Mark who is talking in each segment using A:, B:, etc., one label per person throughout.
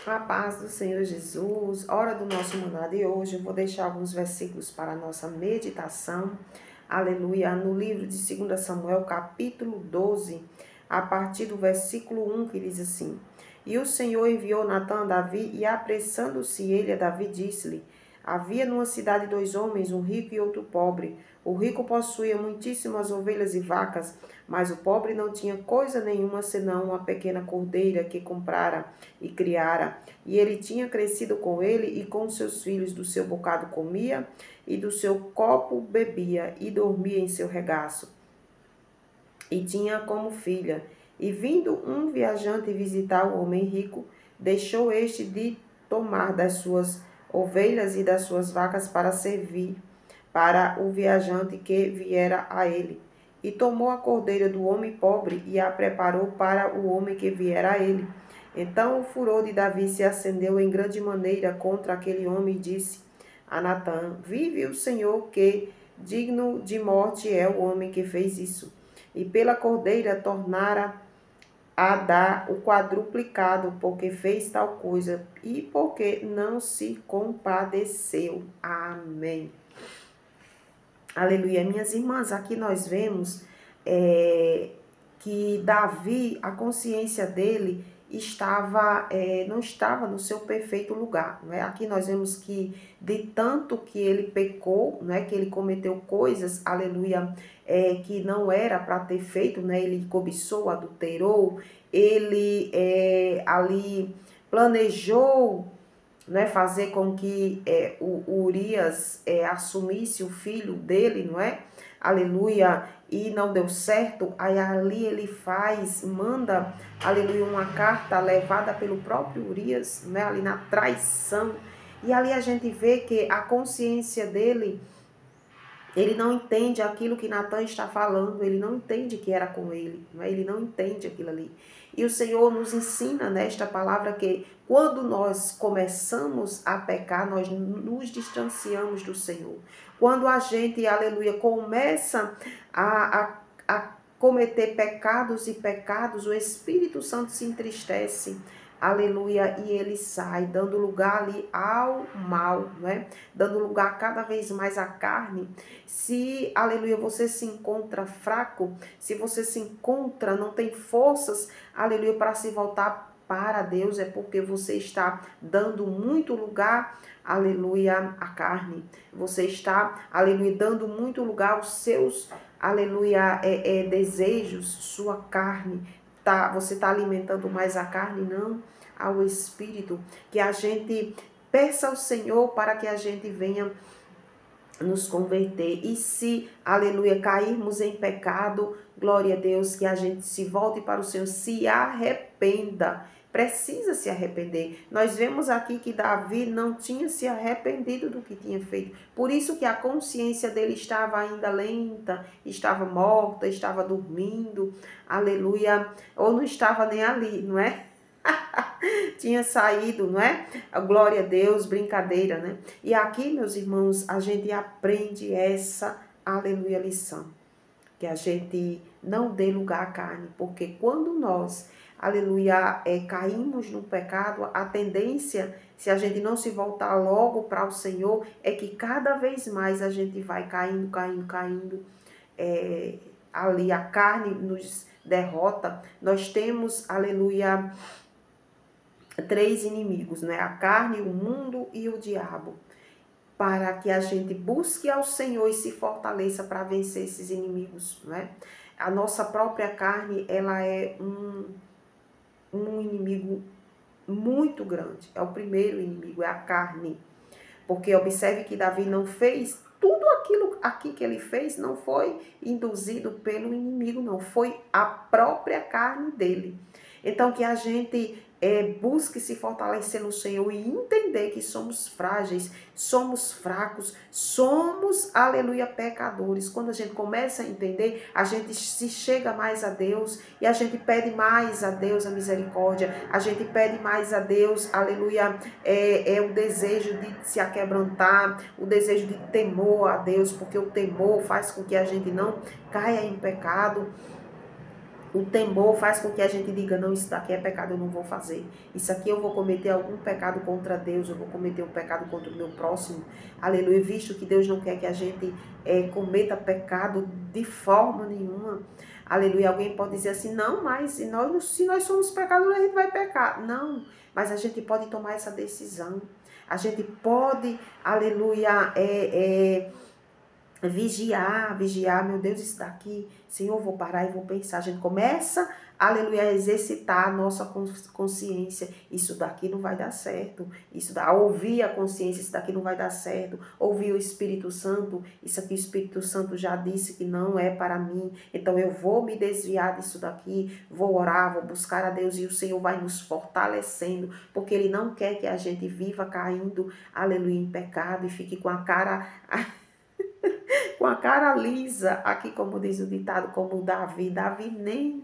A: A paz do Senhor Jesus, hora do nosso maná de hoje. Eu vou deixar alguns versículos para a nossa meditação. Aleluia. No livro de 2 Samuel, capítulo 12, a partir do versículo 1, que diz assim: E o Senhor enviou Natã a Davi, e apressando-se ele a Davi, disse-lhe: Havia numa cidade 2 homens, um rico e outro pobre. O rico possuía muitíssimas ovelhas e vacas, mas o pobre não tinha coisa nenhuma senão uma pequena cordeira que comprara e criara. E ele tinha crescido com ele, e com seus filhos do seu bocado comia, e do seu copo bebia, e dormia em seu regaço. E tinha como filha. E vindo um viajante visitar o homem rico, deixou este de tomar das suas ovelhas e das suas vacas para servir para o viajante que viera a ele. E tomou a cordeira do homem pobre e a preparou para o homem que viera a ele. Então o furor de Davi se acendeu em grande maneira contra aquele homem e disse a Natã: Vive o Senhor, que digno de morte é o homem que fez isso. E pela cordeira tornara a dar o quadruplicado, porque fez tal coisa e porque não se compadeceu. Amém. Aleluia. Minhas irmãs, aqui nós vemos que Davi, a consciência dele não estava no seu perfeito lugar. Né? Aqui nós vemos que de tanto que ele pecou, né? Que ele cometeu coisas, aleluia, que não era para ter feito, né? Ele cobiçou, adulterou, ele ali planejou, né, fazer com que o Urias assumisse o filho dele, não é? Aleluia, e não deu certo. Aí ali ele manda, aleluia, uma carta levada pelo próprio Urias, né, ali na traição. E ali a gente vê que a consciência dele, ele não entende aquilo que Natã está falando, ele não entende que era com ele, não é? Ele não entende aquilo ali. E o Senhor nos ensina nesta palavra que quando nós começamos a pecar, nós nos distanciamos do Senhor. Quando a gente, aleluia, começa a cometer pecados e pecados, o Espírito Santo se entristece, aleluia, e ele sai, dando lugar ali ao mal, né? Dando lugar cada vez mais à carne. Se, aleluia, você se encontra fraco, se você se encontra, não tem forças, aleluia, para se voltar para Deus, é porque você está dando muito lugar, aleluia, à carne. Você está, aleluia, dando muito lugar aos seus, aleluia, desejos, sua carne. Você está alimentando mais a carne, não ao Espírito. Que a gente peça ao Senhor para que a gente venha nos converter. E se, aleluia, cairmos em pecado, glória a Deus, que a gente se volte para o Senhor, se arrependa. Precisa se arrepender. Nós vemos aqui que Davi não tinha se arrependido do que tinha feito. Por isso que a consciência dele estava ainda lenta, estava morta, estava dormindo, aleluia, ou não estava nem ali, não é? Tinha saído, não é? A glória a Deus, brincadeira, né? E aqui, meus irmãos, a gente aprende essa, aleluia, lição. Que a gente não dê lugar à carne, porque quando nós, aleluia, caímos no pecado, a tendência, se a gente não se voltar logo para o Senhor, é que cada vez mais a gente vai caindo, ali a carne nos derrota. Nós temos, aleluia, 3 inimigos, né? A carne, o mundo e o diabo. Para que a gente busque ao Senhor e se fortaleça para vencer esses inimigos, né? A nossa própria carne, ela é um inimigo muito grande. É o primeiro inimigo, é a carne. Porque observe que Davi não fez tudo aquilo aqui que ele fez, não foi induzido pelo inimigo, não. Foi a própria carne dele. Então, que a gente busque se fortalecer no Senhor e entender que somos frágeis, somos fracos, somos, aleluia, pecadores. Quando a gente começa a entender, a gente se chega mais a Deus e a gente pede mais a Deus a misericórdia, a gente pede mais a Deus, aleluia, o desejo de se aquebrantar, o desejo de temor a Deus, porque o temor faz com que a gente não caia em pecado. O temor faz com que a gente diga, não, isso daqui é pecado, eu não vou fazer. Isso aqui eu vou cometer algum pecado contra Deus, eu vou cometer um pecado contra o meu próximo. Aleluia, visto que Deus não quer que a gente cometa pecado de forma nenhuma. Aleluia, alguém pode dizer assim, não, mas se nós somos pecadores, a gente vai pecar. Não, mas a gente pode tomar essa decisão. A gente pode, aleluia, vigiar, meu Deus, isso daqui, Senhor, vou parar e vou pensar. A gente começa, aleluia, a exercitar a nossa consciência. Isso daqui não vai dar certo. Ouvir a consciência, isso daqui não vai dar certo. Ouvir o Espírito Santo, isso aqui o Espírito Santo já disse que não é para mim. Então eu vou me desviar disso daqui, vou orar, vou buscar a Deus e o Senhor vai nos fortalecendo, porque Ele não quer que a gente viva caindo, aleluia, em pecado e fique com a cara lisa, aqui como diz o ditado, como Davi. Davi nem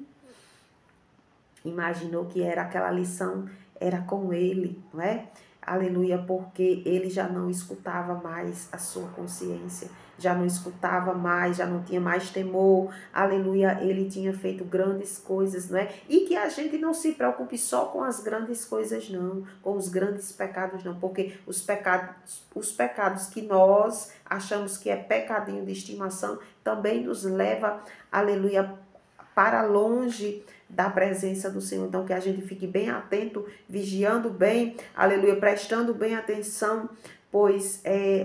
A: imaginou que era aquela lição, era com ele, não é? Aleluia, porque ele já não escutava mais a sua consciência, já não escutava mais, já não tinha mais temor, aleluia, ele tinha feito grandes coisas, não é? E que a gente não se preocupe só com as grandes coisas, não, com os grandes pecados, não, porque os pecados que nós achamos que é pecadinho de estimação, também nos leva, aleluia, para longe da presença do Senhor. Então, que a gente fique bem atento, vigiando bem, aleluia, prestando bem atenção, pois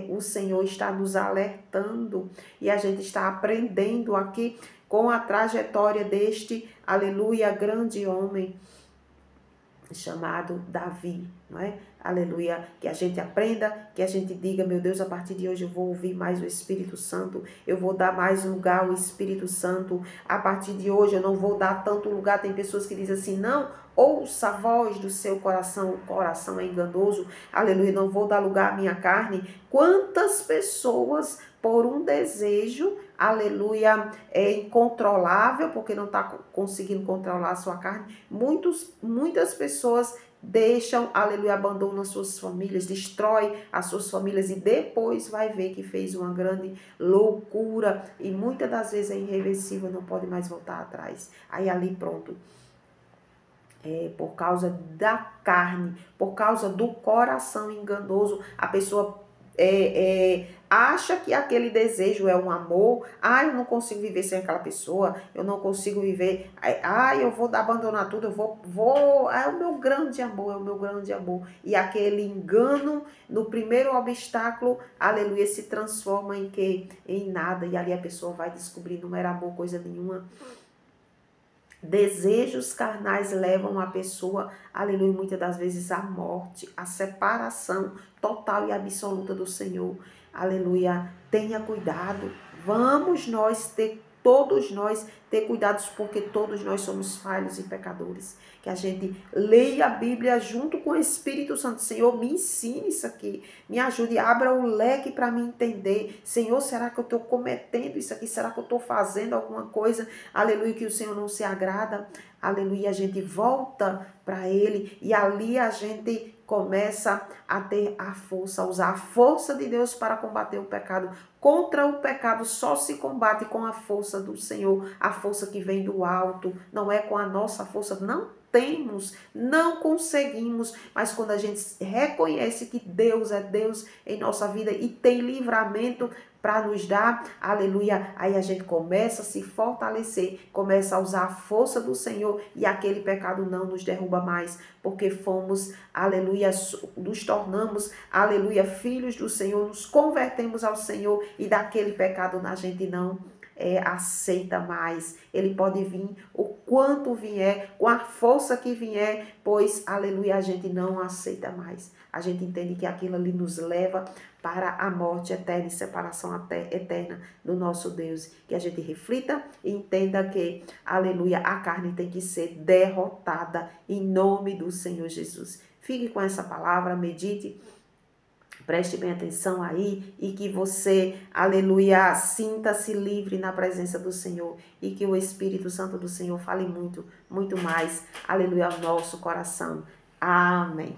A: o Senhor está nos alertando e a gente está aprendendo aqui com a trajetória deste, aleluia, grande homem chamado Davi, não é? Aleluia, que a gente aprenda, que a gente diga, meu Deus, a partir de hoje eu vou ouvir mais o Espírito Santo, eu vou dar mais lugar ao Espírito Santo, a partir de hoje eu não vou dar tanto lugar. Tem pessoas que dizem assim, não, ouça a voz do seu coração, o coração é enganoso, aleluia, não vou dar lugar à minha carne. Quantas pessoas, por um desejo, aleluia, é incontrolável, porque não está conseguindo controlar a sua carne, muitas pessoas deixam, aleluia, abandonam as suas famílias, destrói as suas famílias e depois vai ver que fez uma grande loucura e muitas das vezes é irreversível, não pode mais voltar atrás. Aí ali pronto. Por causa da carne, por causa do coração enganoso, a pessoa acha que aquele desejo é um amor. Eu não consigo viver sem aquela pessoa, eu não consigo viver, eu vou abandonar tudo, é o meu grande amor, é o meu grande amor. E aquele engano, no primeiro obstáculo, aleluia, se transforma em quê? Em nada, e ali a pessoa vai descobrir, não era amor coisa nenhuma. Desejos carnais levam a pessoa, aleluia, muitas das vezes à morte, à separação total e absoluta do Senhor. Aleluia, tenha cuidado. Vamos todos nós ter cuidados, porque todos nós somos falhos e pecadores. Que a gente leia a Bíblia junto com o Espírito Santo. Senhor, me ensine isso aqui, me ajude, abra o leque para me entender. Senhor, será que eu estou cometendo isso aqui? Será que eu estou fazendo alguma coisa, aleluia, que o Senhor não se agrada? Aleluia, a gente volta para Ele e ali a gente começa a ter a força, a usar a força de Deus para combater o pecado. Contra o pecado só se combate com a força do Senhor, a força que vem do alto, não é com a nossa força, não conseguimos, mas quando a gente reconhece que Deus é Deus em nossa vida e tem livramento para nos dar, aleluia, aí a gente começa a se fortalecer, começa a usar a força do Senhor e aquele pecado não nos derruba mais, porque fomos, aleluia, nos tornamos, aleluia, filhos do Senhor, nos convertemos ao Senhor e daquele pecado a gente não aceita mais. Ele pode vir o quanto vier, com a força que vier, pois, aleluia, a gente não aceita mais. A gente entende que aquilo ali nos leva para a morte eterna e separação eterna do nosso Deus. Que a gente reflita e entenda que, aleluia, a carne tem que ser derrotada em nome do Senhor Jesus. Fique com essa palavra, medite, preste bem atenção aí e que você, aleluia, sinta-se livre na presença do Senhor e que o Espírito Santo do Senhor fale muito, muito mais, aleluia, ao nosso coração. Amém.